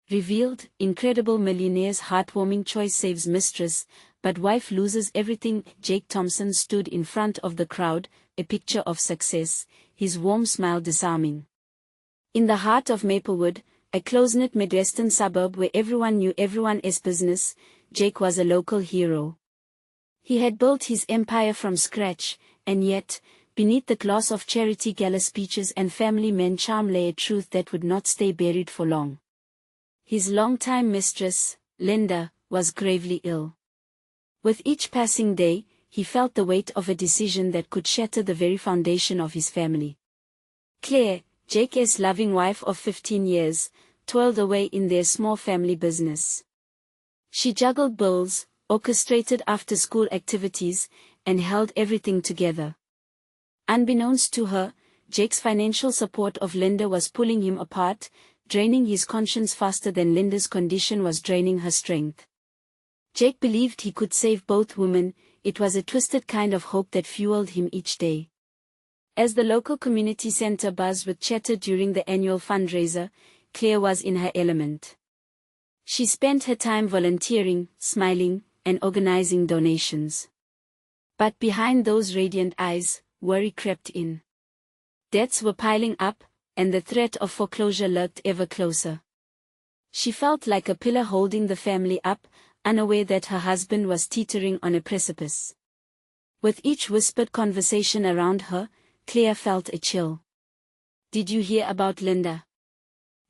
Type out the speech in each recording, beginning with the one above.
Revealed, incredible Millionaire's heartwarming choice saves Mistress, but wife loses everything. Jake Thompson stood in front of the crowd, a picture of success, his warm smile disarming. In the heart of Maplewood, a close-knit Midwestern suburb where everyone knew everyone's business, Jake was a local hero. He had built his empire from scratch, and yet, beneath the gloss of charity gala speeches and family man charm lay a truth that would not stay buried for long. His longtime mistress, Linda, was gravely ill. With each passing day, he felt the weight of a decision that could shatter the very foundation of his family. Claire, Jake's loving wife of 15 years, toiled away in their small family business. She juggled bills, orchestrated after-school activities, and held everything together. Unbeknownst to her, Jake's financial support of Linda was pulling him apart, draining his conscience faster than Linda's condition was draining her strength. Jake believed he could save both women. It was a twisted kind of hope that fueled him each day. As the local community center buzzed with chatter during the annual fundraiser, Claire was in her element. She spent her time volunteering, smiling, and organizing donations. But behind those radiant eyes, worry crept in. Debts were piling up, and the threat of foreclosure lurked ever closer. She felt like a pillar holding the family up, unaware that her husband was teetering on a precipice. With each whispered conversation around her, Claire felt a chill. "Did you hear about Linda?"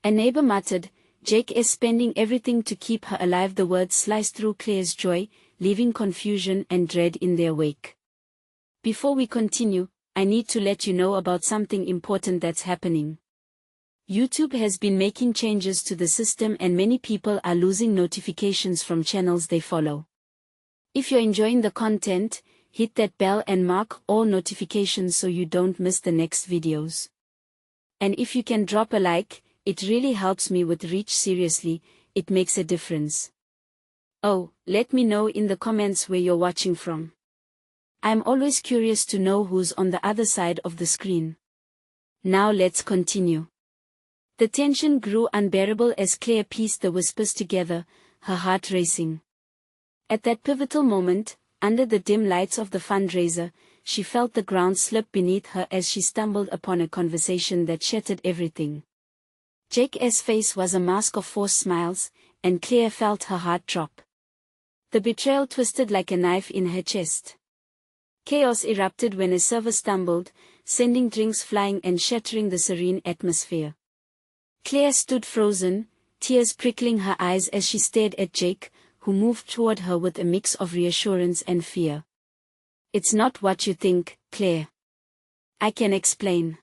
A neighbor muttered. "Jake is spending everything to keep her alive." The words sliced through Claire's joy, leaving confusion and dread in their wake. "Before we continue, I need to let you know about something important that's happening. YouTube has been making changes to the system and many people are losing notifications from channels they follow. If you're enjoying the content, hit that bell and mark all notifications so you don't miss the next videos. And if you can drop a like, it really helps me with reach. Seriously, it makes a difference. Oh, let me know in the comments where you're watching from. I'm always curious to know who's on the other side of the screen. Now let's continue. The tension grew unbearable as Claire pieced the whispers together, her heart racing. At that pivotal moment, under the dim lights of the fundraiser, she felt the ground slip beneath her as she stumbled upon a conversation that shattered everything. Jake's face was a mask of forced smiles, and Claire felt her heart drop. The betrayal twisted like a knife in her chest. Chaos erupted when a server stumbled, sending drinks flying and shattering the serene atmosphere. Claire stood frozen, tears prickling her eyes as she stared at Jake, who moved toward her with a mix of reassurance and fear. "It's not what you think, Claire. I can explain."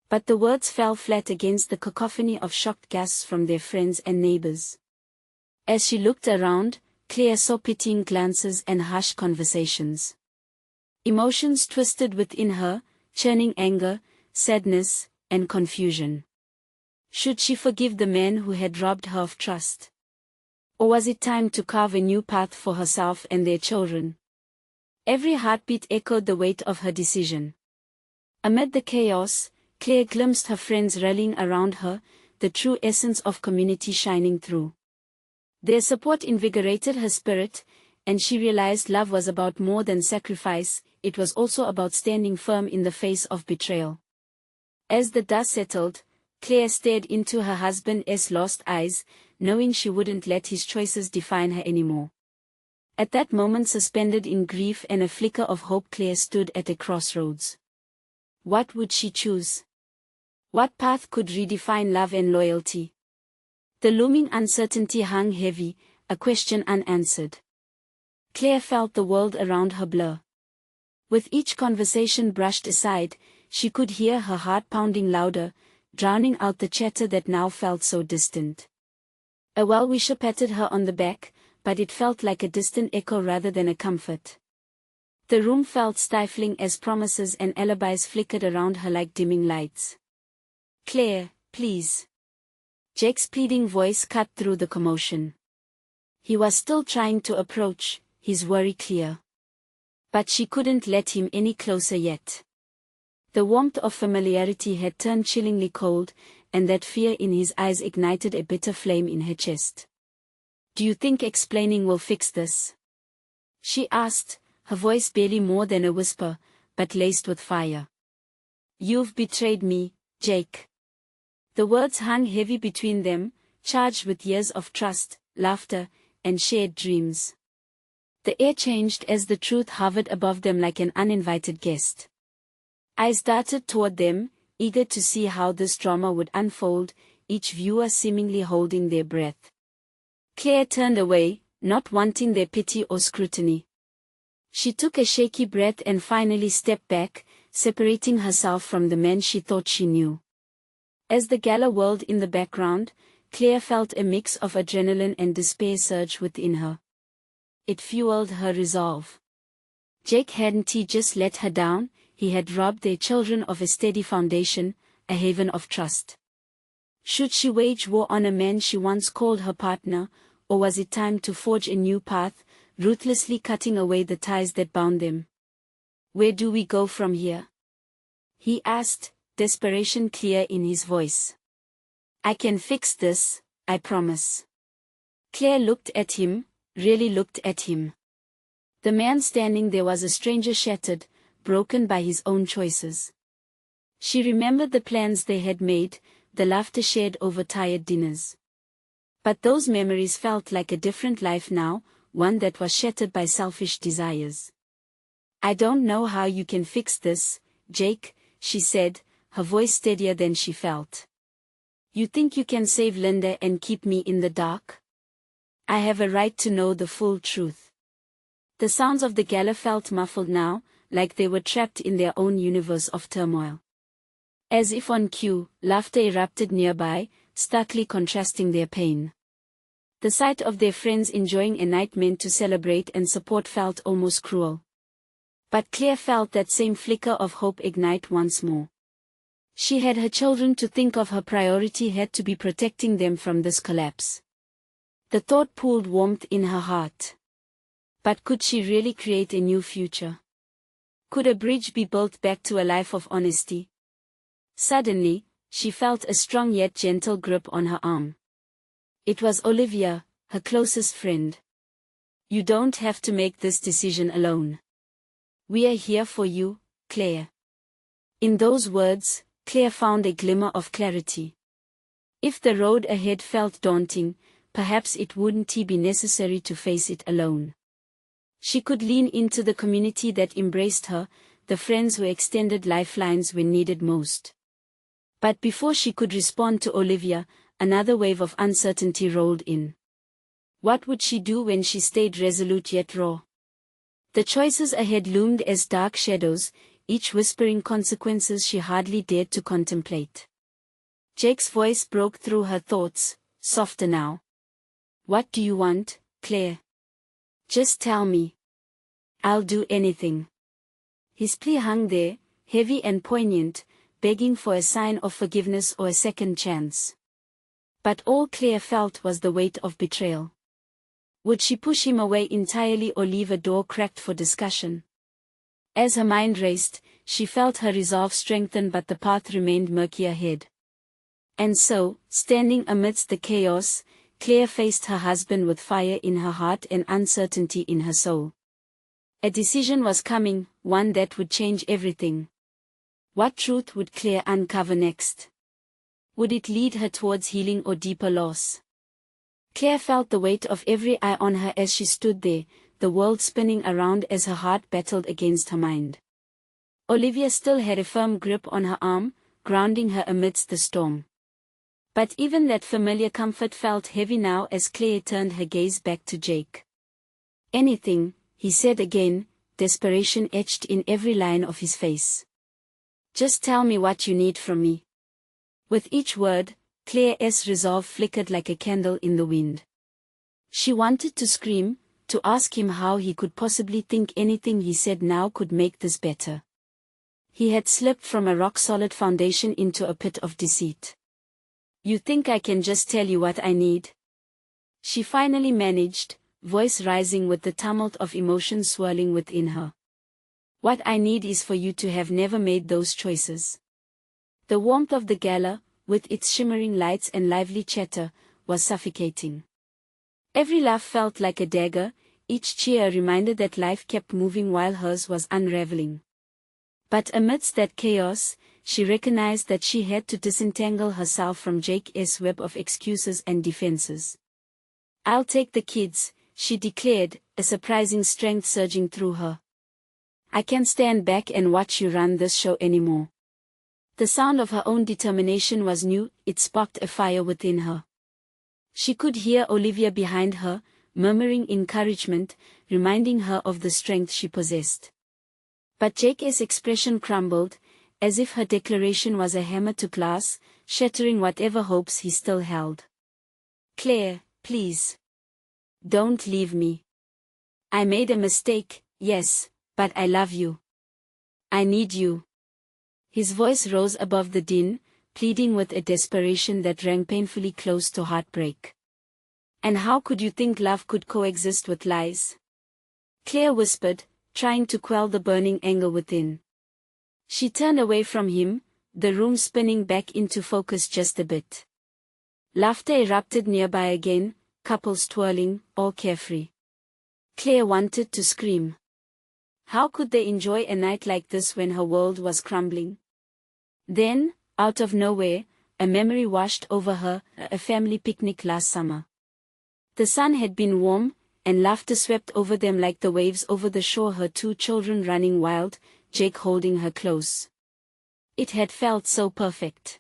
But the words fell flat against the cacophony of shocked gasps from their friends and neighbors. As she looked around, Claire saw pitying glances and hushed conversations. Emotions twisted within her, churning anger, sadness, and confusion. Should she forgive the man who had robbed her of trust? Or was it time to carve a new path for herself and their children? Every heartbeat echoed the weight of her decision. Amid the chaos, Claire glimpsed her friends rallying around her, the true essence of community shining through. Their support invigorated her spirit, and she realized love was about more than sacrifice. It was also about standing firm in the face of betrayal. As the dust settled, Claire stared into her husband's lost eyes, knowing she wouldn't let his choices define her anymore. At that moment, suspended in grief and a flicker of hope, Claire stood at a crossroads. What would she choose? What path could redefine love and loyalty? The looming uncertainty hung heavy, a question unanswered. Claire felt the world around her blur. With each conversation brushed aside, she could hear her heart pounding louder, drowning out the chatter that now felt so distant. A well-wisher patted her on the back, but it felt like a distant echo rather than a comfort. The room felt stifling as promises and alibis flickered around her like dimming lights. "Claire, please." Jake's pleading voice cut through the commotion. He was still trying to approach, his worry clear. But she couldn't let him any closer yet. The warmth of familiarity had turned chillingly cold, and that fear in his eyes ignited a bitter flame in her chest. "Do you think explaining will fix this?" she asked, her voice barely more than a whisper, but laced with fire. "You've betrayed me, Jake." The words hung heavy between them, charged with years of trust, laughter, and shared dreams. The air changed as the truth hovered above them like an uninvited guest. Eyes darted toward them, eager to see how this drama would unfold, each viewer seemingly holding their breath. Claire turned away, not wanting their pity or scrutiny. She took a shaky breath and finally stepped back, separating herself from the man she thought she knew. As the gala whirled in the background, Claire felt a mix of adrenaline and despair surge within her. It fueled her resolve. Jake hadn't just let her down, he had robbed their children of a steady foundation, a haven of trust. Should she wage war on a man she once called her partner, or was it time to forge a new path, ruthlessly cutting away the ties that bound them? "Where do we go from here?" he asked, desperation clear in his voice. "I can fix this, I promise." Claire looked at him, really looked at him. The man standing there was a stranger, shattered, broken by his own choices. She remembered the plans they had made, the laughter shared over tired dinners. But those memories felt like a different life now, one that was shattered by selfish desires. "I don't know how you can fix this, Jake," she said, her voice steadier than she felt. "You think you can save Linda and keep me in the dark? I have a right to know the full truth." The sounds of the gala felt muffled now, like they were trapped in their own universe of turmoil. As if on cue, laughter erupted nearby, starkly contrasting their pain. The sight of their friends enjoying a night meant to celebrate and support felt almost cruel. But Claire felt that same flicker of hope ignite once more. She had her children to think of, her priority had to be protecting them from this collapse. The thought pooled warmth in her heart. But could she really create a new future? Could a bridge be built back to a life of honesty? Suddenly, she felt a strong yet gentle grip on her arm. It was Olivia, her closest friend. "You don't have to make this decision alone. We are here for you, Claire." In those words, Claire found a glimmer of clarity. If the road ahead felt daunting, perhaps it wouldn't be necessary to face it alone. She could lean into the community that embraced her, the friends who extended lifelines when needed most. But before she could respond to Olivia, another wave of uncertainty rolled in. What would she do when she stayed resolute yet raw? The choices ahead loomed as dark shadows, each whispering consequences she hardly dared to contemplate. Jake's voice broke through her thoughts, softer now. "What do you want, Claire? Just tell me. I'll do anything." His plea hung there, heavy and poignant, begging for a sign of forgiveness or a second chance. But all Claire felt was the weight of betrayal. Would she push him away entirely or leave a door cracked for discussion? As her mind raced, she felt her resolve strengthen, but the path remained murky ahead. And so, standing amidst the chaos, Claire faced her husband with fire in her heart and uncertainty in her soul. A decision was coming, one that would change everything. What truth would Claire uncover next? Would it lead her towards healing or deeper loss? Claire felt the weight of every eye on her as she stood there, the world spinning around as her heart battled against her mind. Olivia still had a firm grip on her arm, grounding her amidst the storm. But even that familiar comfort felt heavy now as Claire turned her gaze back to Jake. "Anything," he said again, desperation etched in every line of his face. "Just tell me what you need from me." With each word, Claire's resolve flickered like a candle in the wind. She wanted to scream, to ask him how he could possibly think anything he said now could make this better. He had slipped from a rock-solid foundation into a pit of deceit. "You think I can just tell you what I need?" she finally managed, voice rising with the tumult of emotion swirling within her. What I need is for you to have never made those choices. The warmth of the gala, with its shimmering lights and lively chatter, was suffocating. Every laugh felt like a dagger, each cheer a reminder that life kept moving while hers was unraveling. But amidst that chaos, she recognized that she had to disentangle herself from Jake's web of excuses and defenses. "I'll take the kids," she declared, a surprising strength surging through her. "I can't stand back and watch you run this show anymore." The sound of her own determination was new, it sparked a fire within her. She could hear Olivia behind her, murmuring encouragement, reminding her of the strength she possessed. But Jake's expression crumbled, as if her declaration was a hammer to glass, shattering whatever hopes he still held. "Claire, please. Don't leave me. I made a mistake, yes, but I love you. I need you." His voice rose above the din, pleading with a desperation that rang painfully close to heartbreak. "And how could you think love could coexist with lies?" Claire whispered, trying to quell the burning anger within. She turned away from him, the room spinning back into focus just a bit. Laughter erupted nearby again, couples twirling, all carefree. Claire wanted to scream. How could they enjoy a night like this when her world was crumbling? Then, out of nowhere, a memory washed over her, a family picnic last summer. The sun had been warm, and laughter swept over them like the waves over the shore, her two children running wild, Jake holding her close. It had felt so perfect.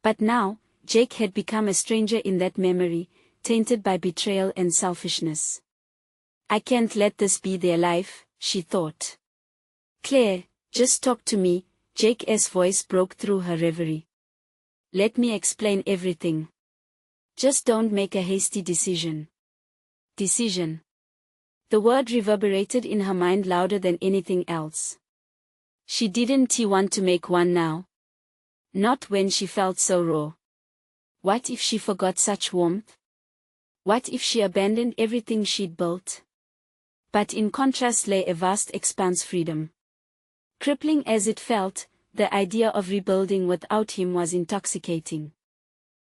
But now, Jake had become a stranger in that memory, tainted by betrayal and selfishness. "I can't let this be their life," she thought. "Claire, just talk to me," Jake's voice broke through her reverie. "Let me explain everything. Just don't make a hasty decision." Decision. The word reverberated in her mind louder than anything else. She didn't want to make one now. Not when she felt so raw. What if she forgot such warmth? What if she abandoned everything she'd built? But in contrast lay a vast expanse freedom. Crippling as it felt, the idea of rebuilding without him was intoxicating.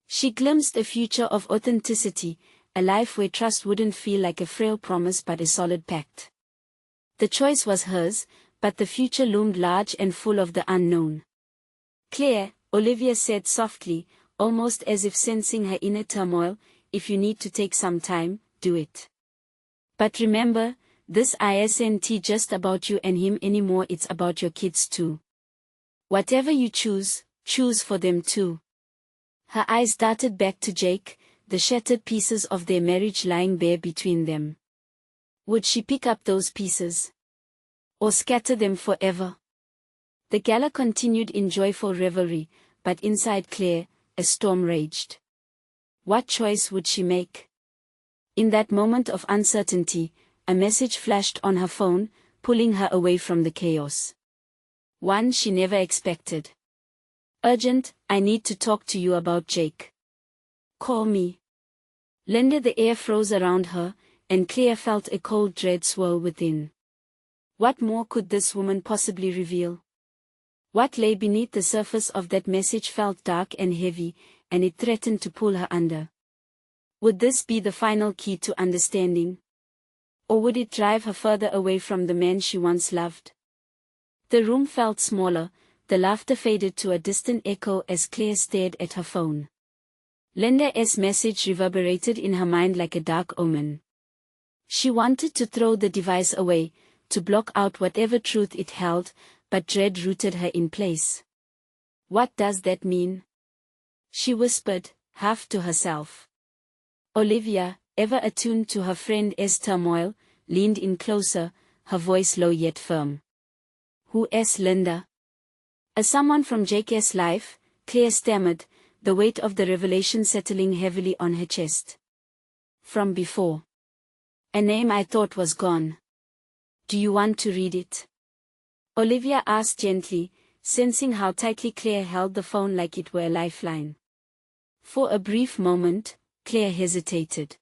She glimpsed a future of authenticity, a life where trust wouldn't feel like a frail promise but a solid pact. The choice was hers, but the future loomed large and full of the unknown. "Claire," Olivia said softly, almost as if sensing her inner turmoil, "if you need to take some time, do it. But remember, this isn't just about you and him anymore, it's about your kids too. Whatever you choose, choose for them too." Her eyes darted back to Jake, the shattered pieces of their marriage lying bare between them. Would she pick up those pieces? Or scatter them forever? The gala continued in joyful revelry, but inside Claire, a storm raged. What choice would she make? In that moment of uncertainty, a message flashed on her phone, pulling her away from the chaos. One she never expected. "Urgent, I need to talk to you about Jake. Call me." Linda, the air froze around her, and Claire felt a cold dread swirl within. What more could this woman possibly reveal? What lay beneath the surface of that message felt dark and heavy, and it threatened to pull her under. Would this be the final key to understanding? Or would it drive her further away from the man she once loved? The room felt smaller, the laughter faded to a distant echo as Claire stared at her phone. Linda's message reverberated in her mind like a dark omen. She wanted to throw the device away, to block out whatever truth it held, but dread rooted her in place. "What does that mean?" she whispered, half to herself. Olivia, ever attuned to her friend's turmoil, leaned in closer, her voice low yet firm. "Who's Linda?" "As someone from Jake's life," Claire stammered, the weight of the revelation settling heavily on her chest. "From before. A name I thought was gone. Do you want to read it?" Olivia asked gently, sensing how tightly Claire held the phone like it were a lifeline. For a brief moment, Claire hesitated.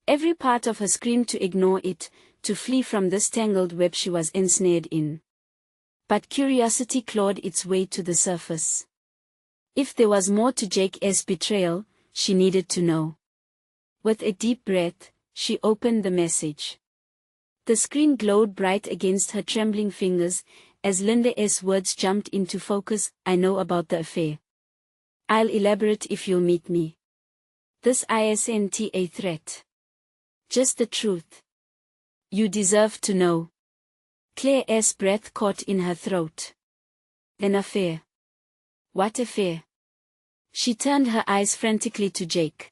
Every part of her screamed to ignore it, to flee from this tangled web she was ensnared in. But curiosity clawed its way to the surface. If there was more to Jake's betrayal, she needed to know. With a deep breath, she opened the message. The screen glowed bright against her trembling fingers, as Linda's words jumped into focus. I know about the affair. I'll elaborate if you'll meet me. This isn't a threat. Just the truth. You deserve to know. Claire's breath caught in her throat. An affair. What affair? She turned her eyes frantically to Jake.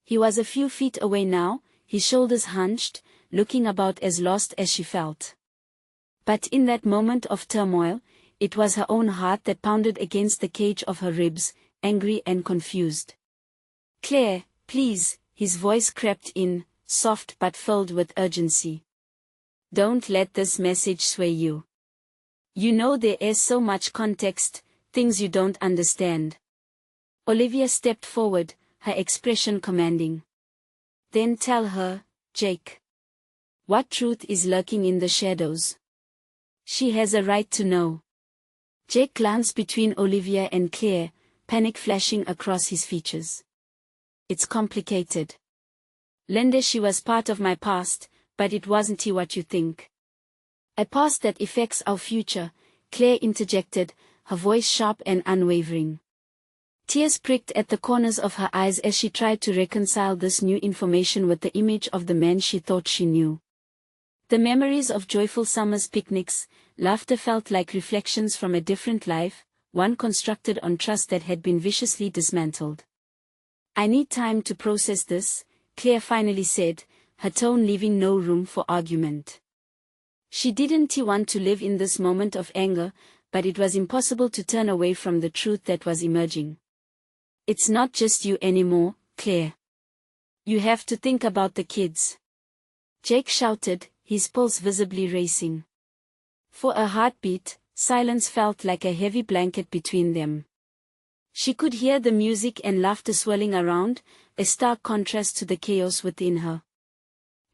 He was a few feet away now, his shoulders hunched, looking about as lost as she felt. But in that moment of turmoil, it was her own heart that pounded against the cage of her ribs, angry and confused. Claire, please, his voice crept in, soft but filled with urgency. Don't let this message sway you. You know there is so much context, things you don't understand. Olivia stepped forward, her expression commanding. Then tell her, Jake. What truth is lurking in the shadows? She has a right to know. Jake glanced between Olivia and Claire, panic flashing across his features. It's complicated. Linda, she was part of my past, but it wasn't what you think. A past that affects our future, Claire interjected, her voice sharp and unwavering. Tears pricked at the corners of her eyes as she tried to reconcile this new information with the image of the man she thought she knew. The memories of joyful summer's picnics, laughter felt like reflections from a different life, one constructed on trust that had been viciously dismantled. I need time to process this, Claire finally said, her tone leaving no room for argument. She didn't want to live in this moment of anger, but it was impossible to turn away from the truth that was emerging. It's not just you anymore, Claire. You have to think about the kids. Jake shouted, his pulse visibly racing. For a heartbeat, silence felt like a heavy blanket between them. She could hear the music and laughter swirling around, a stark contrast to the chaos within her.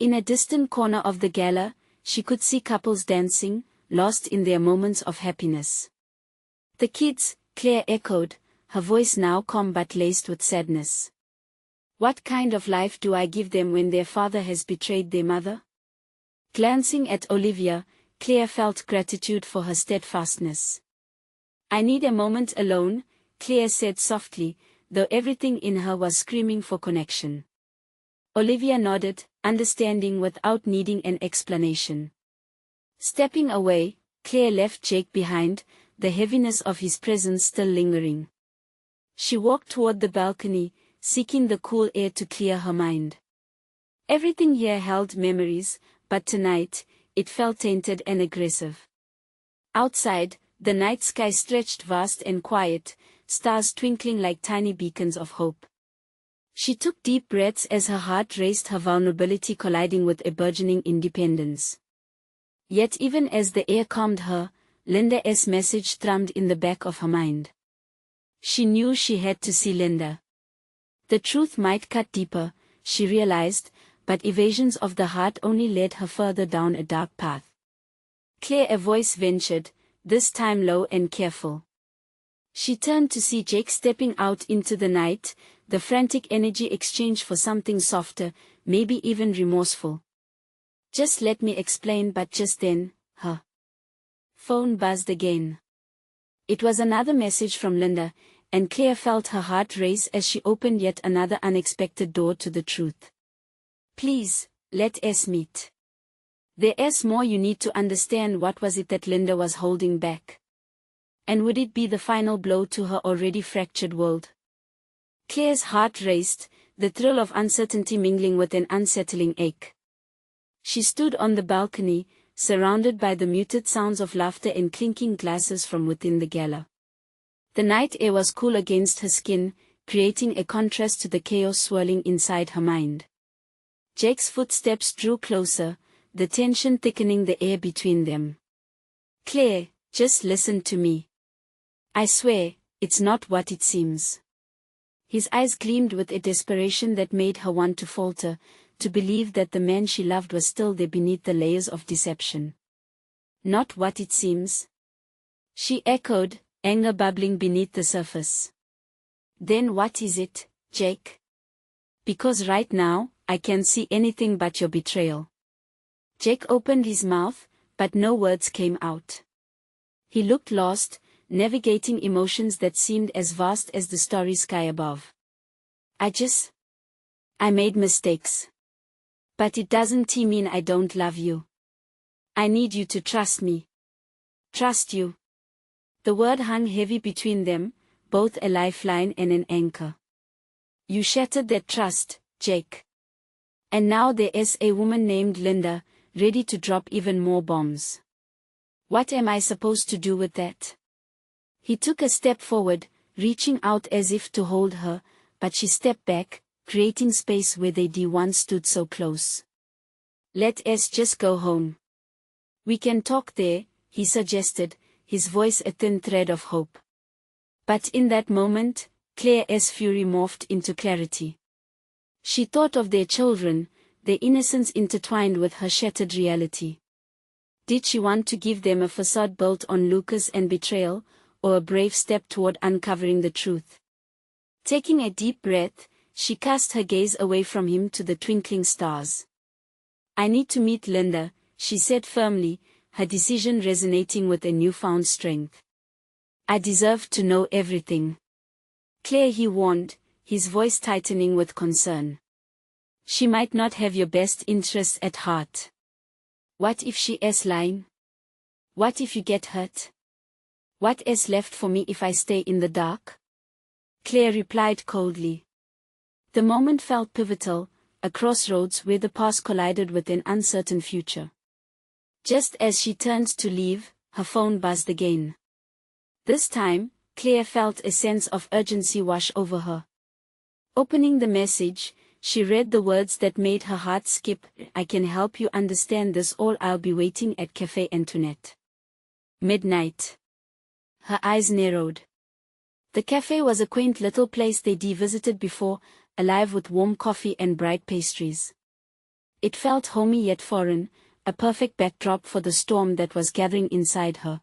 In a distant corner of the gala, she could see couples dancing, lost in their moments of happiness. The kids, Claire echoed, her voice now calm but laced with sadness. What kind of life do I give them when their father has betrayed their mother? Glancing at Olivia, Claire felt gratitude for her steadfastness. I need a moment alone, Claire said softly, though everything in her was screaming for connection. Olivia nodded, understanding without needing an explanation. Stepping away, Claire left Jake behind, the heaviness of his presence still lingering. She walked toward the balcony, seeking the cool air to clear her mind. Everything here held memories, but tonight, it felt tainted and aggressive. Outside, the night sky stretched vast and quiet, stars twinkling like tiny beacons of hope. She took deep breaths as her heart raced, her vulnerability colliding with a burgeoning independence. Yet even as the air calmed her, Linda's message thrummed in the back of her mind. She knew she had to see Linda. The truth might cut deeper, she realized, but evasions of the heart only led her further down a dark path. Claire, a voice ventured, this time low and careful. She turned to see Jake stepping out into the night, the frantic energy exchanged for something softer, maybe even remorseful. Just let me explain. But just then, her phone buzzed again. It was another message from Linda, and Claire felt her heart race as she opened yet another unexpected door to the truth. Please, let us meet. There is more you need to understand. What was it that Linda was holding back? And would it be the final blow to her already fractured world? Claire's heart raced, the thrill of uncertainty mingling with an unsettling ache. She stood on the balcony, surrounded by the muted sounds of laughter and clinking glasses from within the gala. The night air was cool against her skin, creating a contrast to the chaos swirling inside her mind. Jake's footsteps drew closer, the tension thickening the air between them. Claire, just listen to me. I swear, it's not what it seems. His eyes gleamed with a desperation that made her want to falter, to believe that the man she loved was still there beneath the layers of deception. Not what it seems, she echoed, anger bubbling beneath the surface. Then what is it, Jake? Because right now, I can't see anything but your betrayal. Jake opened his mouth, but no words came out. He looked lost, navigating emotions that seemed as vast as the starry sky above. I made mistakes. But it doesn't mean I don't love you. I need you to trust me. Trust you. The word hung heavy between them, both a lifeline and an anchor. You shattered that trust, Jake. And now there is a woman named Linda, ready to drop even more bombs. What am I supposed to do with that? He took a step forward, reaching out as if to hold her, but she stepped back, creating space where they once stood so close. Let us just go home. We can talk there, he suggested, his voice a thin thread of hope. But in that moment, Claire's fury morphed into clarity. She thought of their children, their innocence intertwined with her shattered reality. Did she want to give them a facade built on lucre and betrayal, or a brave step toward uncovering the truth? Taking a deep breath, she cast her gaze away from him to the twinkling stars. I need to meet Linda, she said firmly, her decision resonating with a newfound strength. I deserve to know everything. Claire, he warned, his voice tightening with concern. She might not have your best interests at heart. What if she is lying? What if you get hurt? What is left for me if I stay in the dark? Claire replied coldly. The moment felt pivotal, a crossroads where the past collided with an uncertain future. Just as she turned to leave, her phone buzzed again. This time, Claire felt a sense of urgency wash over her. Opening the message, she read the words that made her heart skip. I can help you understand this all. I'll be waiting at Café Antoinette. Midnight. Her eyes narrowed. The cafe was a quaint little place they'd visited before, alive with warm coffee and bright pastries. It felt homey yet foreign, a perfect backdrop for the storm that was gathering inside her.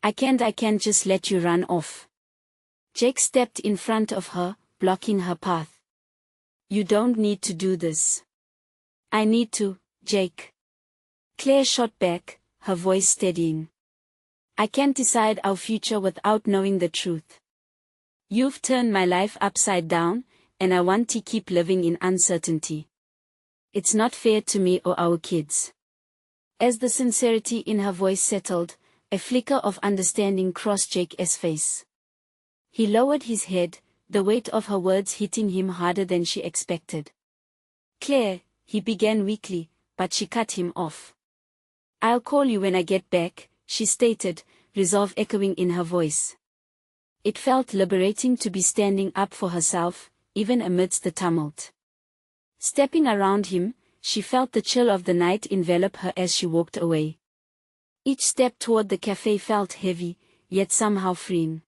I can't just let you run off. Jake stepped in front of her, blocking her path. You don't need to do this. I need to, Jake. Claire shot back, her voice steadying. I can't decide our future without knowing the truth. You've turned my life upside down, and I want to keep living in uncertainty. It's not fair to me or our kids. As the sincerity in her voice settled, a flicker of understanding crossed Jake's face. He lowered his head, the weight of her words hitting him harder than she expected. Claire, he began weakly, but she cut him off. I'll call you when I get back, she stated, resolve echoing in her voice. It felt liberating to be standing up for herself, even amidst the tumult. Stepping around him, she felt the chill of the night envelop her as she walked away. Each step toward the cafe felt heavy, yet somehow freeing.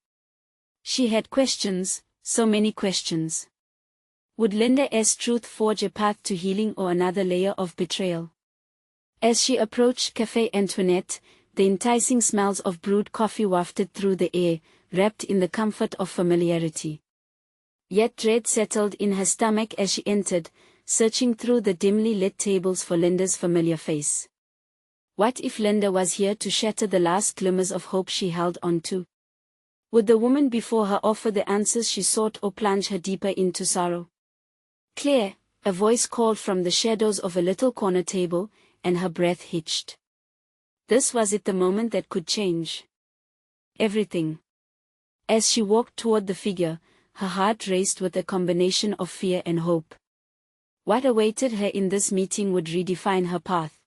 She had questions, so many questions. Would Linda's truth forge a path to healing or another layer of betrayal? As she approached Café Antoinette, the enticing smells of brewed coffee wafted through the air, wrapped in the comfort of familiarity. Yet dread settled in her stomach as she entered, searching through the dimly lit tables for Linda's familiar face. What if Linda was here to shatter the last glimmers of hope she held on to? Would the woman before her offer the answers she sought or plunge her deeper into sorrow? Claire, a voice called from the shadows of a little corner table, and her breath hitched. This was it, the moment that could change everything. As she walked toward the figure, her heart raced with a combination of fear and hope. What awaited her in this meeting would redefine her path.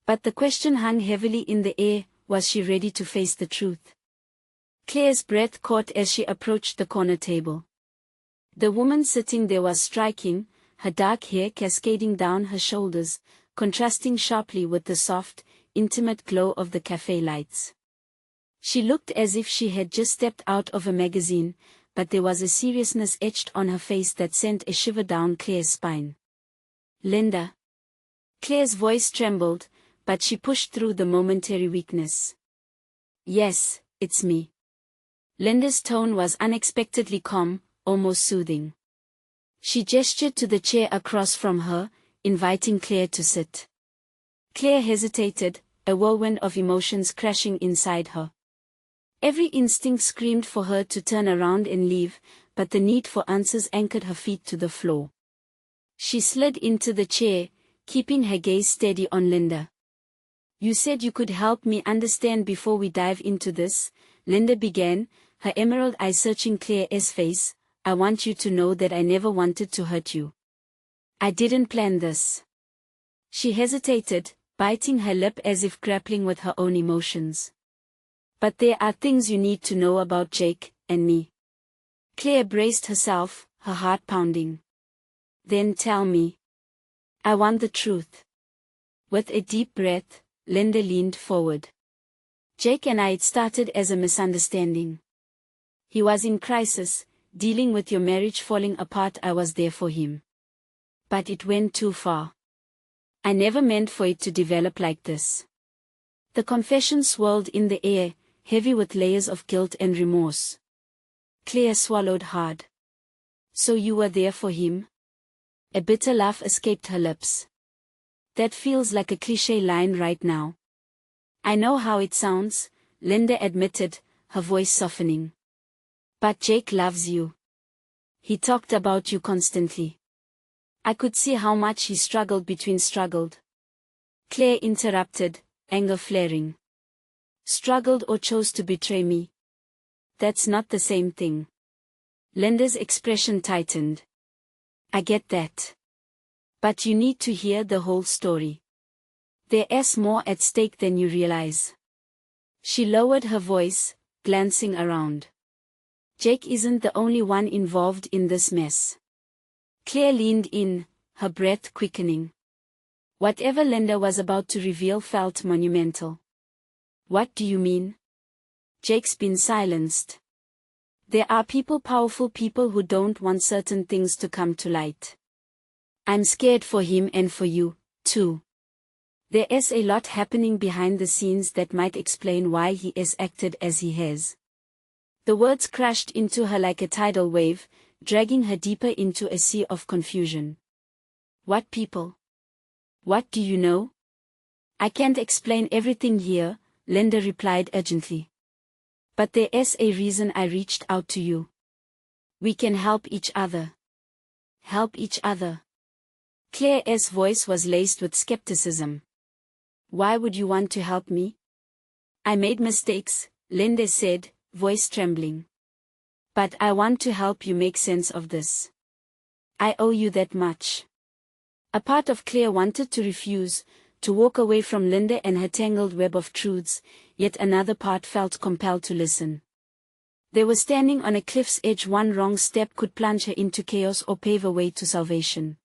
But the question hung heavily in the air, was she ready to face the truth? Claire's breath caught as she approached the corner table. The woman sitting there was striking, her dark hair cascading down her shoulders, contrasting sharply with the soft, intimate glow of the cafe lights. She looked as if she had just stepped out of a magazine, but there was a seriousness etched on her face that sent a shiver down Claire's spine. Linda. Claire's voice trembled, but she pushed through the momentary weakness. Yes, it's me. Linda's tone was unexpectedly calm, almost soothing. She gestured to the chair across from her, inviting Claire to sit. Claire hesitated, a whirlwind of emotions crashing inside her. Every instinct screamed for her to turn around and leave, but the need for answers anchored her feet to the floor. She slid into the chair, keeping her gaze steady on Linda. You said you could help me understand before we dive into this, Linda began, her emerald eyes searching Claire's face. I want you to know that I never wanted to hurt you. I didn't plan this. She hesitated, biting her lip as if grappling with her own emotions. But there are things you need to know about Jake and me. Claire braced herself, her heart pounding. Then tell me. I want the truth. With a deep breath, Linda leaned forward. Jake and I, it started as a misunderstanding. He was in crisis, dealing with your marriage falling apart. I was there for him. But it went too far. I never meant for it to develop like this. The confession swirled in the air, heavy with layers of guilt and remorse. Claire swallowed hard. So you were there for him? A bitter laugh escaped her lips. That feels like a cliché line right now. I know how it sounds, Linda admitted, her voice softening. But Jake loves you. He talked about you constantly. I could see how much he struggled. Claire interrupted, anger flaring. Struggled or chose to betray me? That's not the same thing. Linda's expression tightened. I get that. But you need to hear the whole story. There's more at stake than you realize. She lowered her voice, glancing around. Jake isn't the only one involved in this mess. Claire leaned in, her breath quickening. Whatever Linda was about to reveal felt monumental. What do you mean? Jake's been silenced. There are powerful people who don't want certain things to come to light. I'm scared for him and for you, too. There is a lot happening behind the scenes that might explain why he has acted as he has. The words crashed into her like a tidal wave, dragging her deeper into a sea of confusion. What people? What do you know? I can't explain everything here, Linda replied urgently. But there is a reason I reached out to you. We can help each other. Help each other. Claire's voice was laced with skepticism. Why would you want to help me? I made mistakes, Linda said, voice trembling. But I want to help you make sense of this. I owe you that much. A part of Claire wanted to refuse, to walk away from Linda and her tangled web of truths, yet another part felt compelled to listen. They were standing on a cliff's edge. One wrong step could plunge her into chaos or pave a way to salvation.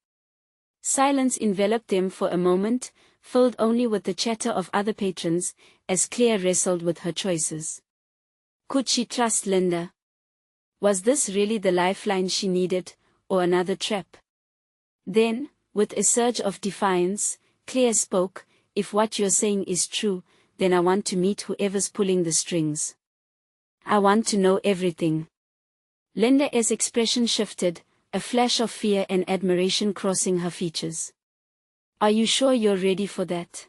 Silence enveloped them for a moment, filled only with the chatter of other patrons, as Claire wrestled with her choices. Could she trust Linda? Was this really the lifeline she needed, or another trap? Then, with a surge of defiance, Claire spoke, if what you're saying is true, then I want to meet whoever's pulling the strings. I want to know everything. Linda's expression shifted, a flash of fear and admiration crossing her features. Are you sure you're ready for that?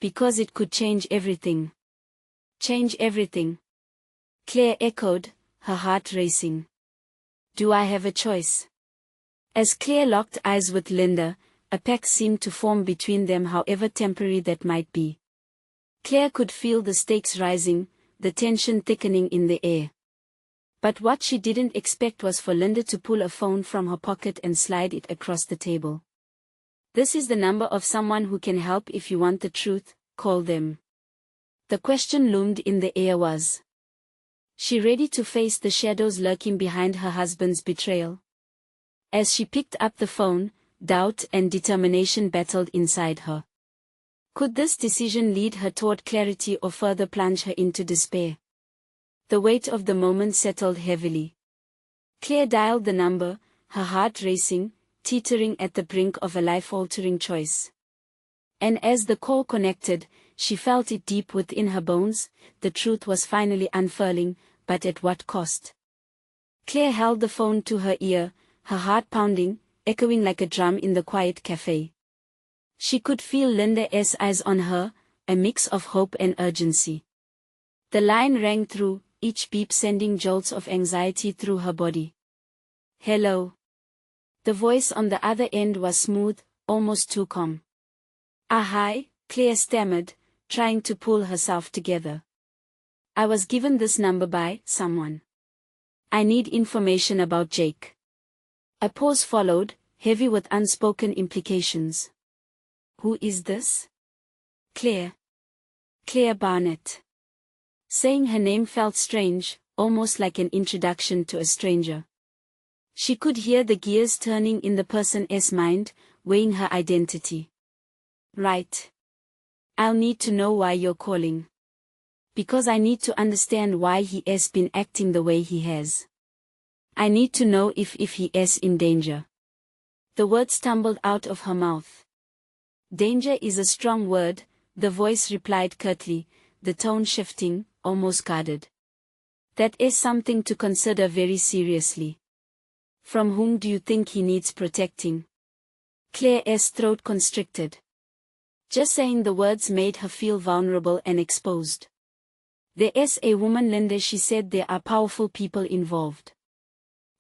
Because it could change everything. Change everything. Claire echoed, her heart racing. Do I have a choice? As Claire locked eyes with Linda, a pact seemed to form between them, however temporary that might be. Claire could feel the stakes rising, the tension thickening in the air. But what she didn't expect was for Linda to pull a phone from her pocket and slide it across the table. This is the number of someone who can help if you want the truth, call them. The question loomed in the air. Was she ready to face the shadows lurking behind her husband's betrayal? As she picked up the phone, doubt and determination battled inside her. Could this decision lead her toward clarity or further plunge her into despair? The weight of the moment settled heavily. Claire dialed the number, her heart racing, teetering at the brink of a life-altering choice. And as the call connected, she felt it deep within her bones. The truth was finally unfurling, but at what cost? Claire held the phone to her ear, her heart pounding, echoing like a drum in the quiet cafe. She could feel Linda's eyes on her, a mix of hope and urgency. The line rang through, each beep sending jolts of anxiety through her body. "Hello." The voice on the other end was smooth, almost too calm. "Hi," Claire stammered, trying to pull herself together. "I was given this number by someone. I need information about Jake." A pause followed, heavy with unspoken implications. "Who is this?" "Claire. Claire Barnett." Saying her name felt strange, almost like an introduction to a stranger. She could hear the gears turning in the person's mind, weighing her identity. "Right. I'll need to know why you're calling. Because I need to understand why he has been acting the way he has. I need to know if he is in danger." The words stumbled out of her mouth. "Danger is a strong word," the voice replied curtly, the tone shifting, almost guarded. "That is something to consider very seriously." "From whom do you think he needs protecting?" Claire's throat constricted. Just saying the words made her feel vulnerable and exposed. "There is a woman, Linda," she said. "There are powerful people involved.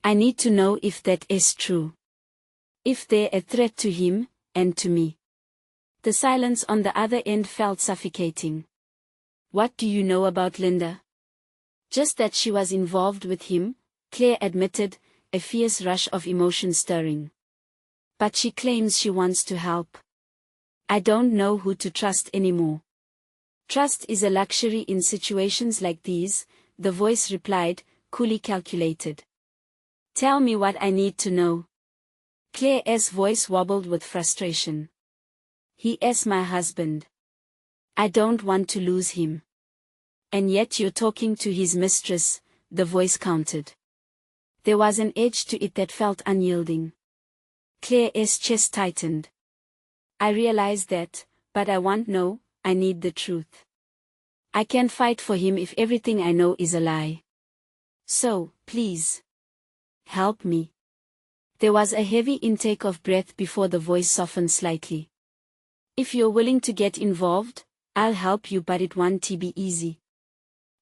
I need to know if that is true. If they're a threat to him, and to me." The silence on the other end felt suffocating. "What do you know about Linda?" "Just that she was involved with him," Claire admitted, a fierce rush of emotion stirring. "But she claims she wants to help. I don't know who to trust anymore." "Trust is a luxury in situations like these," the voice replied, coolly calculated. "Tell me what I need to know." Claire's voice wobbled with frustration. "He is my husband. I don't want to lose him." "And yet you're talking to his mistress," the voice countered. There was an edge to it that felt unyielding. Claire's chest tightened. "I realize that, but I I need the truth. I can't fight for him if everything I know is a lie. So, please, help me." There was a heavy intake of breath before the voice softened slightly. "If you're willing to get involved, I'll help you, but it won't be easy.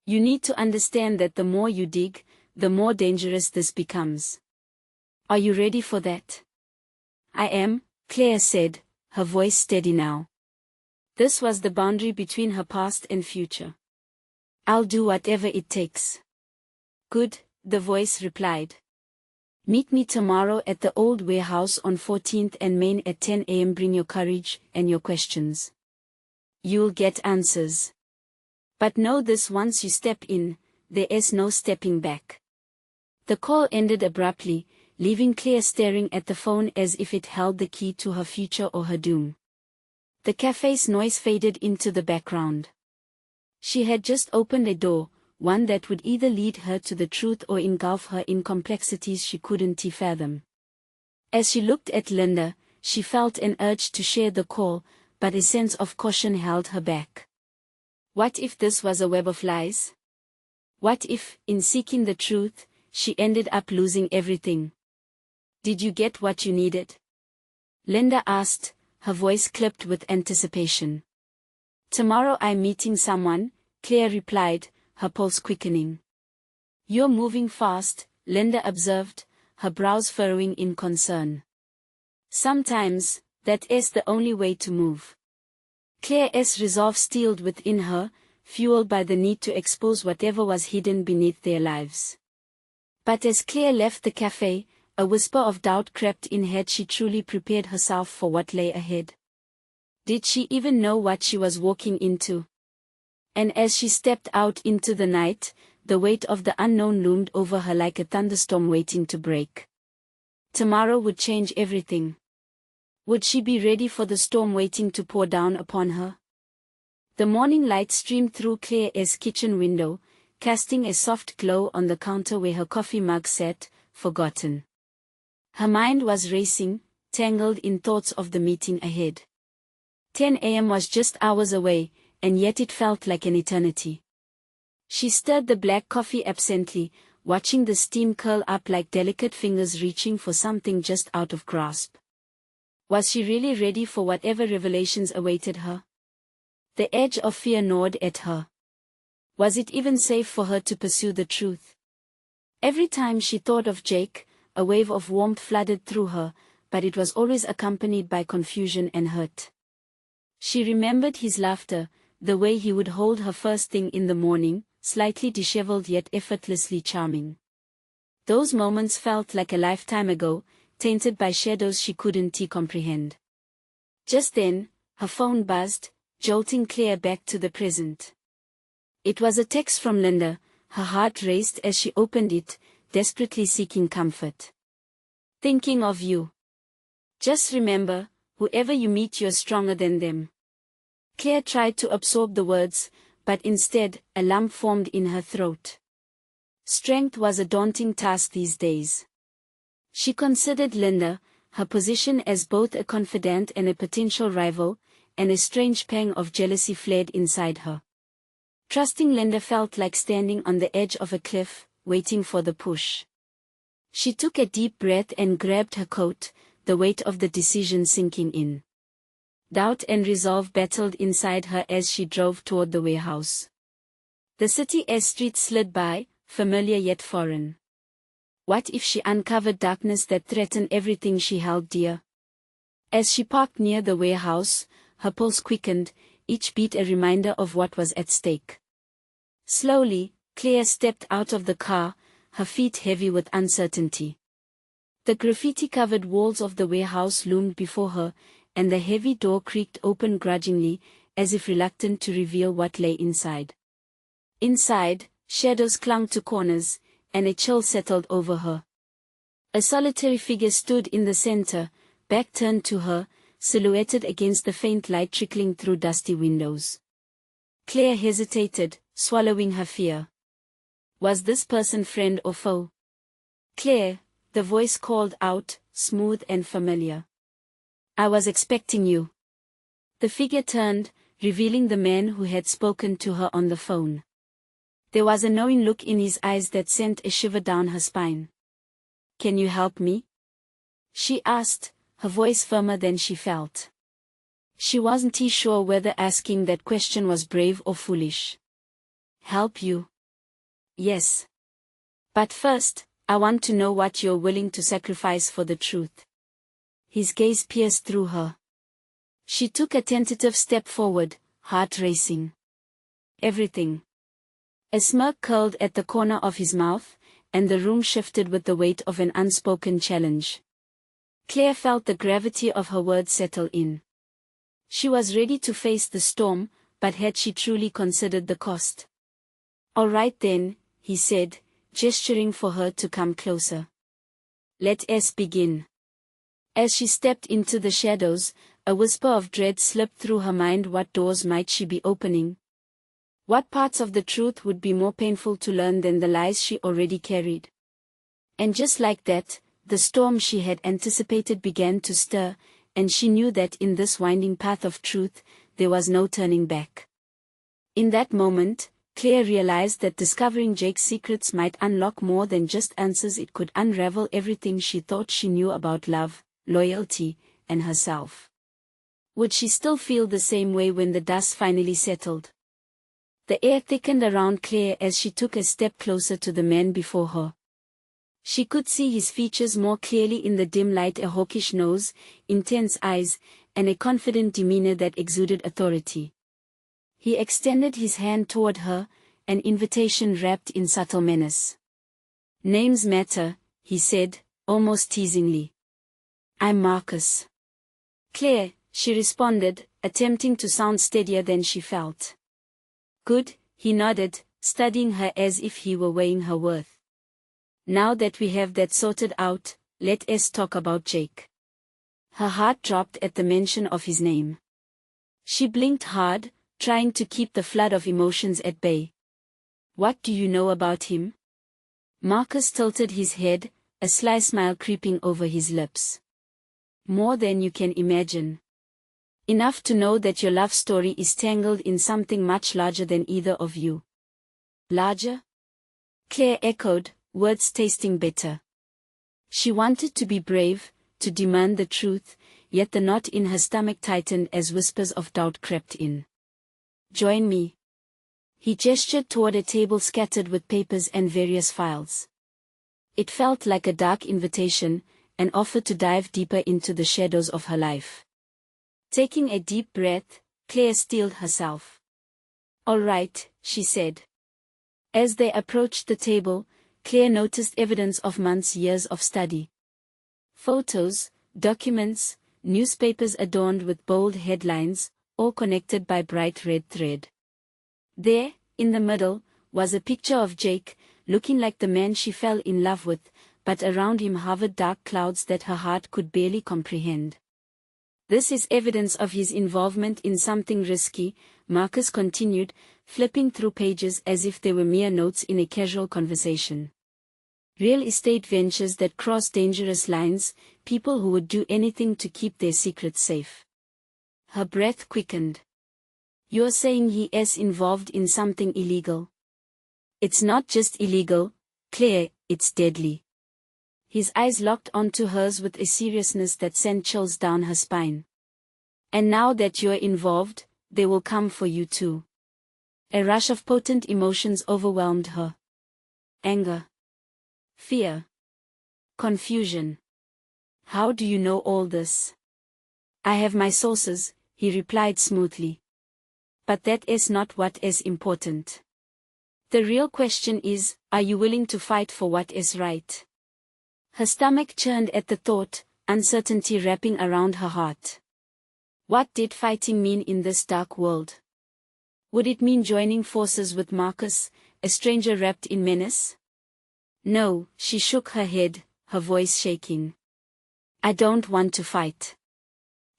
You need to understand that the more you dig, the more dangerous this becomes. Are you ready for that?" "I am," Claire said, her voice steady now. This was the boundary between her past and future. "I'll do whatever it takes." "Good," the voice replied. "Meet me tomorrow at the old warehouse on 14th and Main at 10 a.m. Bring your courage and your questions. You'll get answers. But know this: once you step in, there is no stepping back." The call ended abruptly, leaving Claire staring at the phone as if it held the key to her future or her doom. The cafe's noise faded into the background. She had just opened a door, one that would either lead her to the truth or engulf her in complexities she couldn't fathom. As she looked at Linda, she felt an urge to share the call, but a sense of caution held her back. What if this was a web of lies? What if, in seeking the truth, she ended up losing everything? "Did you get what you needed?" Linda asked, her voice clipped with anticipation. "Tomorrow I'm meeting someone," Claire replied, her pulse quickening. "You're moving fast," Linda observed, her brows furrowing in concern. "Sometimes, that is the only way to move." Claire's resolve steeled within her, fueled by the need to expose whatever was hidden beneath their lives. But as Claire left the cafe, a whisper of doubt crept in. Had she truly prepared herself for what lay ahead? Did she even know what she was walking into? And as she stepped out into the night, the weight of the unknown loomed over her like a thunderstorm waiting to break. Tomorrow would change everything. Would she be ready for the storm waiting to pour down upon her? The morning light streamed through Claire's kitchen window, casting a soft glow on the counter where her coffee mug sat, forgotten. Her mind was racing, tangled in thoughts of the meeting ahead. 10 a.m. was just hours away, and yet it felt like an eternity. She stirred the black coffee absently, watching the steam curl up like delicate fingers reaching for something just out of grasp. Was she really ready for whatever revelations awaited her? The edge of fear gnawed at her. Was it even safe for her to pursue the truth? Every time she thought of Jake, a wave of warmth flooded through her, but it was always accompanied by confusion and hurt. She remembered his laughter, the way he would hold her first thing in the morning, slightly disheveled yet effortlessly charming. Those moments felt like a lifetime ago, tainted by shadows she couldn't comprehend. Just then, her phone buzzed, jolting Claire back to the present. It was a text from Linda. Her heart raced as she opened it, desperately seeking comfort. Thinking of you. Just remember, whoever you meet, you're stronger than them. Claire tried to absorb the words, but instead, a lump formed in her throat. Strength was a daunting task these days. She considered Linda, her position as both a confidant and a potential rival, and a strange pang of jealousy flared inside her. Trusting Linda felt like standing on the edge of a cliff, waiting for the push. She took a deep breath and grabbed her coat, the weight of the decision sinking in. Doubt and resolve battled inside her as she drove toward the warehouse. The city's streets slid by, familiar yet foreign. What if she uncovered darkness that threatened everything she held dear? As she parked near the warehouse, her pulse quickened, each beat a reminder of what was at stake. Slowly, Claire stepped out of the car, her feet heavy with uncertainty. The graffiti-covered walls of the warehouse loomed before her, and the heavy door creaked open grudgingly, as if reluctant to reveal what lay inside. Inside, shadows clung to corners, and a chill settled over her. A solitary figure stood in the center, back turned to her, silhouetted against the faint light trickling through dusty windows. Claire hesitated, swallowing her fear. Was this person friend or foe? Claire, the voice called out, smooth and familiar. I was expecting you. The figure turned, revealing the man who had spoken to her on the phone. There was a knowing look in his eyes that sent a shiver down her spine. Can you help me? She asked, her voice firmer than she felt. She wasn't sure whether asking that question was brave or foolish. Help you? Yes. But first, I want to know what you're willing to sacrifice for the truth. His gaze pierced through her. She took a tentative step forward, heart racing. Everything. A smirk curled at the corner of his mouth, and the room shifted with the weight of an unspoken challenge. Claire felt the gravity of her words settle in. She was ready to face the storm, but had she truly considered the cost? All right then, he said, gesturing for her to come closer. Let us begin. As she stepped into the shadows, a whisper of dread slipped through her mind. What doors might she be opening? What parts of the truth would be more painful to learn than the lies she already carried? And just like that, the storm she had anticipated began to stir, and she knew that in this winding path of truth, there was no turning back. In that moment, Claire realized that discovering Jake's secrets might unlock more than just answers. It could unravel everything she thought she knew about love, loyalty, and herself. Would she still feel the same way when the dust finally settled? The air thickened around Claire as she took a step closer to the man before her. She could see his features more clearly in the dim light: a hawkish nose, intense eyes, and a confident demeanor that exuded authority. He extended his hand toward her, an invitation wrapped in subtle menace. Names matter, he said, almost teasingly. I'm Marcus. Claire, she responded, attempting to sound steadier than she felt. Good, he nodded, studying her as if he were weighing her worth. Now that we have that sorted out, let us talk about Jake. Her heart dropped at the mention of his name. She blinked hard, trying to keep the flood of emotions at bay. What do you know about him? Marcus tilted his head, a sly smile creeping over his lips. More than you can imagine. Enough to know that your love story is tangled in something much larger than either of you. Larger? Claire echoed, words tasting bitter. She wanted to be brave, to demand the truth, yet the knot in her stomach tightened as whispers of doubt crept in. Join me. He gestured toward a table scattered with papers and various files. It felt like a dark invitation, an offer to dive deeper into the shadows of her life. Taking a deep breath, Claire steeled herself. All right, she said. As they approached the table, Claire noticed evidence of months' years of study. Photos, documents, newspapers adorned with bold headlines, all connected by bright red thread. There, in the middle, was a picture of Jake, looking like the man she fell in love with, but around him hovered dark clouds that her heart could barely comprehend. This is evidence of his involvement in something risky, Marcus continued, flipping through pages as if they were mere notes in a casual conversation. Real estate ventures that cross dangerous lines, people who would do anything to keep their secrets safe. Her breath quickened. You're saying he is involved in something illegal? It's not just illegal, Claire, it's deadly. His eyes locked onto hers with a seriousness that sent chills down her spine. And now that you're involved, they will come for you too. A rush of potent emotions overwhelmed her. Anger. Fear. Confusion. How do you know all this? I have my sources, he replied smoothly. But that is not what is important. The real question is, are you willing to fight for what is right? Her stomach churned at the thought, uncertainty wrapping around her heart. What did fighting mean in this dark world? Would it mean joining forces with Marcus, a stranger wrapped in menace? No, she shook her head, her voice shaking. I don't want to fight.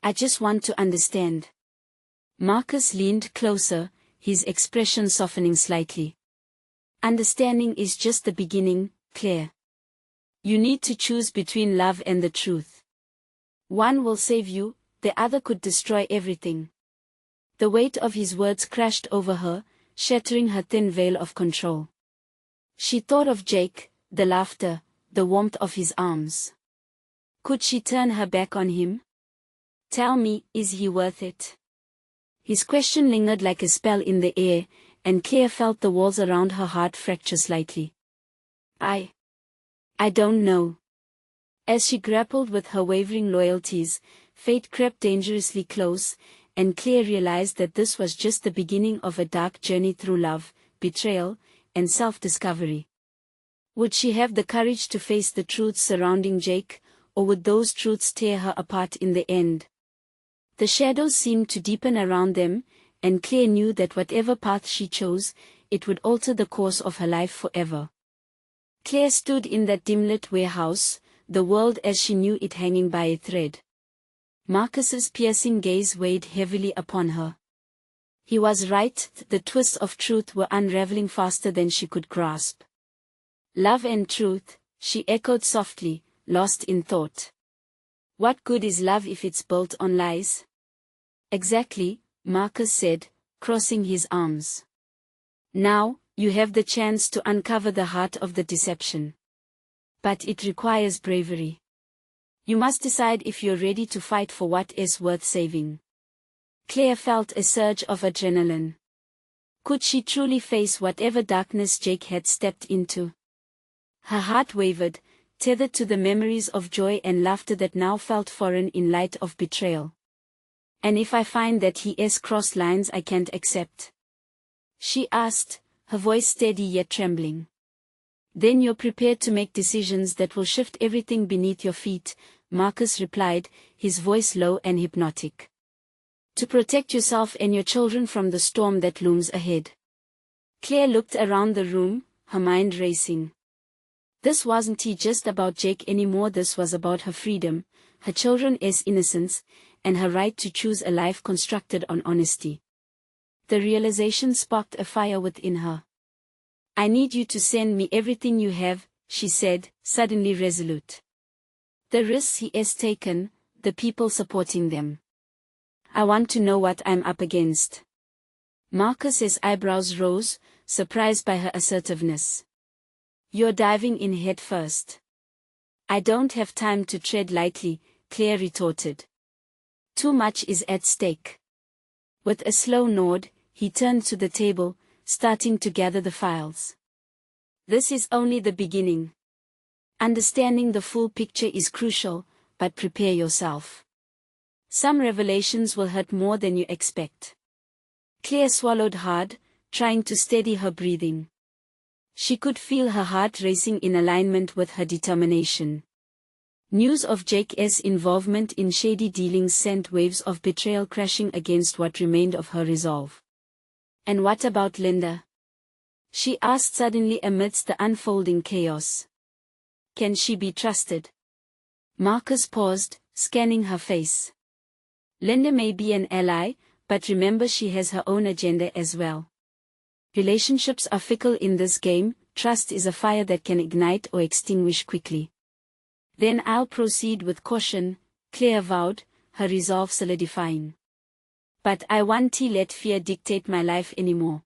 I just want to understand. Marcus leaned closer, his expression softening slightly. Understanding is just the beginning, Claire. You need to choose between love and the truth. One will save you, the other could destroy everything. The weight of his words crashed over her, shattering her thin veil of control. She thought of Jake, the laughter, the warmth of his arms. Could she turn her back on him? Tell me, is he worth it? His question lingered like a spell in the air, and Claire felt the walls around her heart fracture slightly. I don't know. As she grappled with her wavering loyalties, fate crept dangerously close, and Claire realized that this was just the beginning of a dark journey through love, betrayal, and self-discovery. Would she have the courage to face the truths surrounding Jake, or would those truths tear her apart in the end? The shadows seemed to deepen around them, and Claire knew that whatever path she chose, it would alter the course of her life forever. Claire stood in that dim-lit warehouse, the world as she knew it hanging by a thread. Marcus's piercing gaze weighed heavily upon her. He was right, the twists of truth were unraveling faster than she could grasp. Love and truth, she echoed softly, lost in thought. What good is love if it's built on lies? Exactly, Marcus said, crossing his arms. Now, you have the chance to uncover the heart of the deception. But it requires bravery. You must decide if you're ready to fight for what is worth saving. Claire felt a surge of adrenaline. Could she truly face whatever darkness Jake had stepped into? Her heart wavered, tethered to the memories of joy and laughter that now felt foreign in light of betrayal. And if I find that he has crossed lines I can't accept? She asked, her voice steady yet trembling. Then you're prepared to make decisions that will shift everything beneath your feet, Marcus replied, his voice low and hypnotic. To protect yourself and your children from the storm that looms ahead. Claire looked around the room, her mind racing. This wasn't just about Jake anymore, this was about her freedom, her children's innocence, and her right to choose a life constructed on honesty. The realization sparked a fire within her. I need you to send me everything you have, she said, suddenly resolute. The risks he has taken, the people supporting them. I want to know what I'm up against. Marcus's eyebrows rose, surprised by her assertiveness. You're diving in head first. I don't have time to tread lightly, Claire retorted. Too much is at stake. With a slow nod, he turned to the table, starting to gather the files. This is only the beginning. Understanding the full picture is crucial, but prepare yourself. Some revelations will hurt more than you expect. Claire swallowed hard, trying to steady her breathing. She could feel her heart racing in alignment with her determination. News of Jake's involvement in shady dealings sent waves of betrayal crashing against what remained of her resolve. And what about Linda? She asked suddenly amidst the unfolding chaos. Can she be trusted? Marcus paused, scanning her face. Linda may be an ally, but remember she has her own agenda as well. Relationships are fickle in this game, trust is a fire that can ignite or extinguish quickly. Then I'll proceed with caution, Claire vowed, her resolve solidifying. But I won't let fear dictate my life anymore.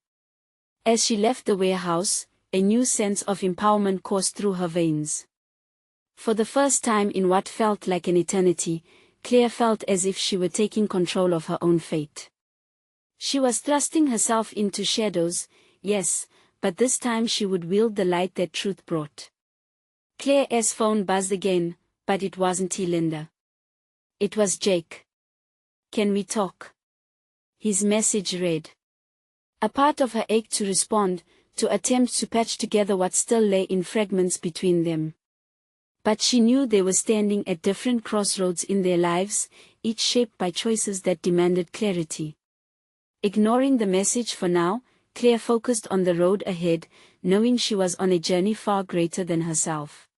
As she left the warehouse, a new sense of empowerment coursed through her veins. For the first time in what felt like an eternity, Claire felt as if she were taking control of her own fate. She was thrusting herself into shadows, yes, but this time she would wield the light that truth brought. Claire's phone buzzed again, but it wasn't Linda. It was Jake. Can we talk? His message read. A part of her ached to respond, to attempt to patch together what still lay in fragments between them. But she knew they were standing at different crossroads in their lives, each shaped by choices that demanded clarity. Ignoring the message for now, Claire focused on the road ahead, knowing she was on a journey far greater than herself.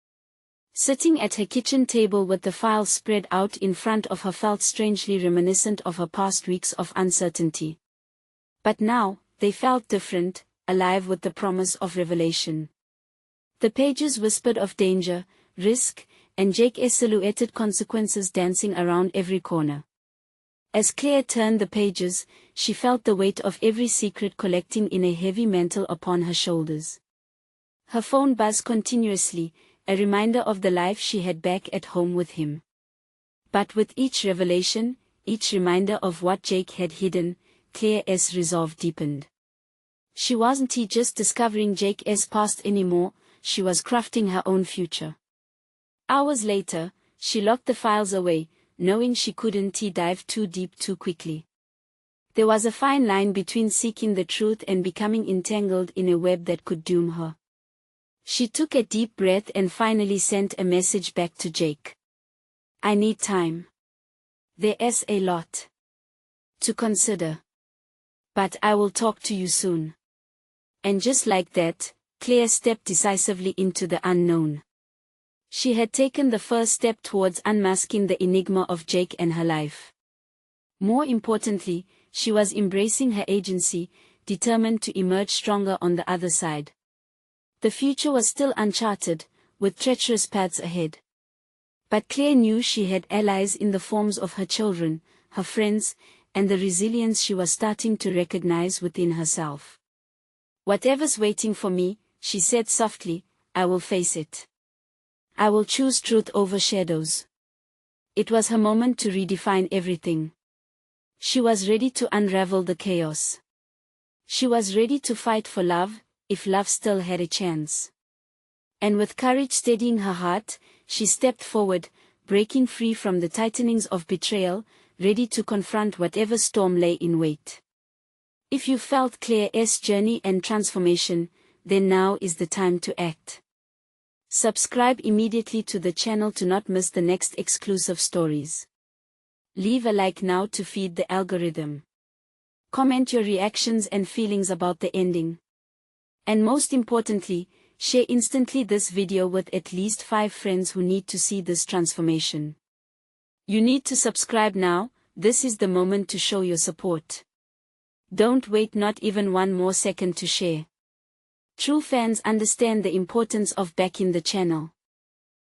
Sitting at her kitchen table with the files spread out in front of her felt strangely reminiscent of her past weeks of uncertainty. But now, they felt different, alive with the promise of revelation. The pages whispered of danger, risk, and Jake's silhouetted consequences dancing around every corner. As Claire turned the pages, she felt the weight of every secret collecting in a heavy mantle upon her shoulders. Her phone buzzed continuously, a reminder of the life she had back at home with him. But with each revelation, each reminder of what Jake had hidden, Claire's resolve deepened. She wasn't just discovering Jake's past anymore, she was crafting her own future. Hours later, she locked the files away, knowing she couldn't dive too deep too quickly. There was a fine line between seeking the truth and becoming entangled in a web that could doom her. She took a deep breath and finally sent a message back to Jake. I need time. There's a lot to consider. But I will talk to you soon. And just like that, Claire stepped decisively into the unknown. She had taken the first step towards unmasking the enigma of Jake and her life. More importantly, she was embracing her agency, determined to emerge stronger on the other side. The future was still uncharted, with treacherous paths ahead. But Claire knew she had allies in the forms of her children, her friends, and the resilience she was starting to recognize within herself. Whatever's waiting for me, she said softly, I will face it. I will choose truth over shadows. It was her moment to redefine everything. She was ready to unravel the chaos. She was ready to fight for love, if love still had a chance. And with courage steadying her heart, she stepped forward, breaking free from the tightenings of betrayal, ready to confront whatever storm lay in wait. If you felt Claire's journey and transformation, then now is the time to act. Subscribe immediately to the channel to not miss the next exclusive stories. Leave a like now to feed the algorithm. Comment your reactions and feelings about the ending. And most importantly, share instantly this video with at least 5 friends who need to see this transformation. You need to subscribe now, this is the moment to show your support. Don't wait not even one more second to share. True fans understand the importance of backing the channel.